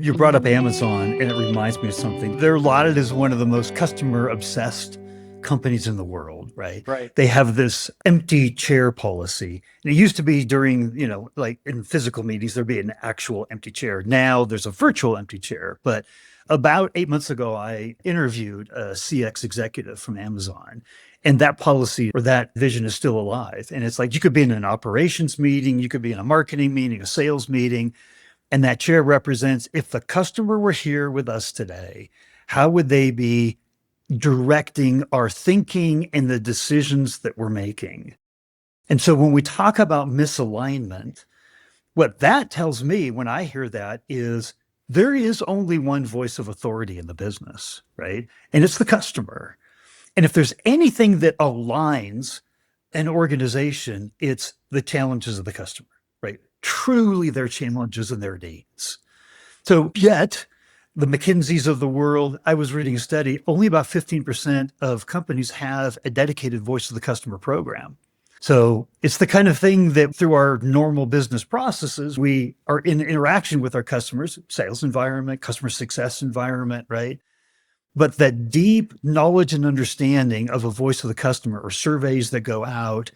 You brought up Amazon, and it reminds me of something. They're lauded as one of the most customer obsessed companies in the world, right? Right. They have this empty chair policy. And it used to be during, like in physical meetings, there'd be an actual empty chair. Now there's a virtual empty chair. But about 8 months ago, I interviewed a CX executive from Amazon. And that policy or that vision is still alive. And it's like you could be in an operations meeting, you could be in a marketing meeting, a sales meeting, and that chair represents if the customer were here with us today, how would they be directing our thinking and the decisions that we're making? And so when we talk about misalignment, what that tells me when I hear that is there is only one voice of authority in the business, right? And it's the customer. And if there's anything that aligns an organization, it's the challenges of the customer, right? Truly their challenges and their needs. So yet, the McKinseys of the world, I was reading a study, only about 15% of companies have a dedicated voice of the customer program. So it's the kind of thing that through our normal business processes, we are in interaction with our customers, sales environment, customer success environment, right? But that deep knowledge and understanding of a voice of the customer or surveys that go out,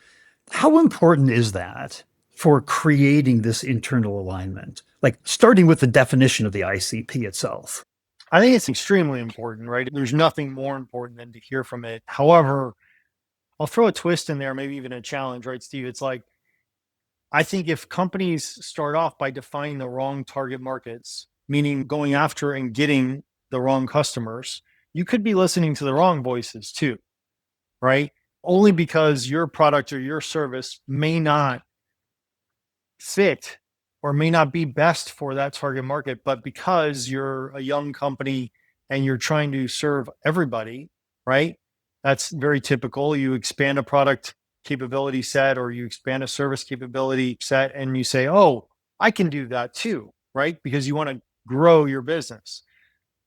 how important is that for creating this internal alignment? Like starting with the definition of the ICP itself. I think it's extremely important, right? There's nothing more important than to hear from it. However, I'll throw a twist in there, maybe even a challenge, right, Steve? It's like, I think if companies start off by defining the wrong target markets, meaning going after and getting the wrong customers, you could be listening to the wrong voices too, right? Only because your product or your service may not fit or may not be best for that target market, but because you're a young company and you're trying to serve everybody, right? That's very typical. You expand a product capability set or you expand a service capability set and you say, oh, I can do that too, right? Because you want to grow your business.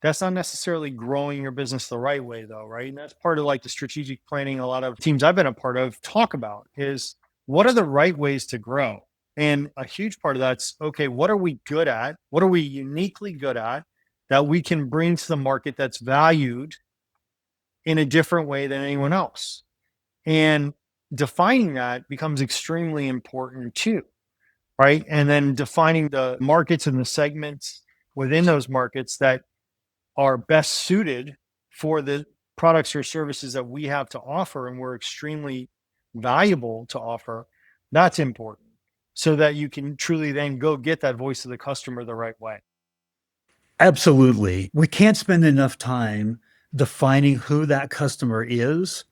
That's not necessarily growing your business the right way though, right? And that's part of like the strategic planning a lot of teams I've been a part of talk about is what are the right ways to grow? And a huge part of that's okay, what are we good at? What are we uniquely good at that we can bring to the market that's valued in a different way than anyone else? And defining that becomes extremely important too, right? And then defining the markets and the segments within those markets that are best suited for the products or services that we have to offer and we're extremely valuable to offer, that's important so that you can truly then go get that voice of the customer the right way. Absolutely. We can't spend enough time defining who that customer is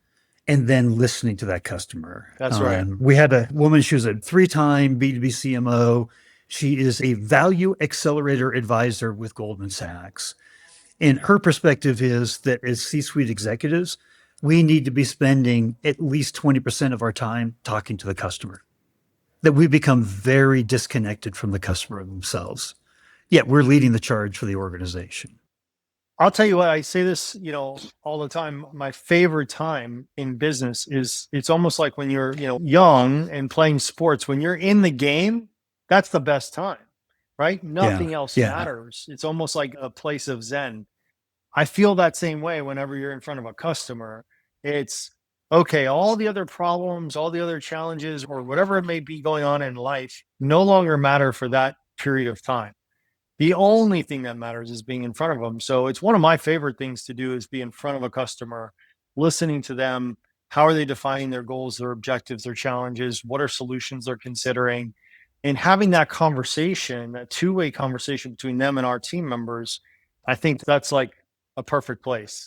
and then listening to that customer. That's right. We had a woman, she was a 3-time B2B CMO. She is a value accelerator advisor with Goldman Sachs. And her perspective is that as C suite executives, we need to be spending at least 20% of our time talking to the customer, that we become very disconnected from the customer themselves. Yet we're leading the charge for the organization. I'll tell you what, I say this, all the time. My favorite time in business is it's almost like when you're, young and playing sports, when you're in the game, that's the best time, right? Yeah. Nothing else Yeah. matters. It's almost like a place of Zen. I feel that same way whenever you're in front of a customer. It's okay, all the other problems, all the other challenges, or whatever it may be going on in life no longer matter for that period of time. The only thing that matters is being in front of them. So it's one of my favorite things to do is be in front of a customer, listening to them. How are they defining their goals, their objectives, their challenges? What are solutions they're considering? And having that conversation, that two-way conversation between them and our team members, I think that's like a perfect place.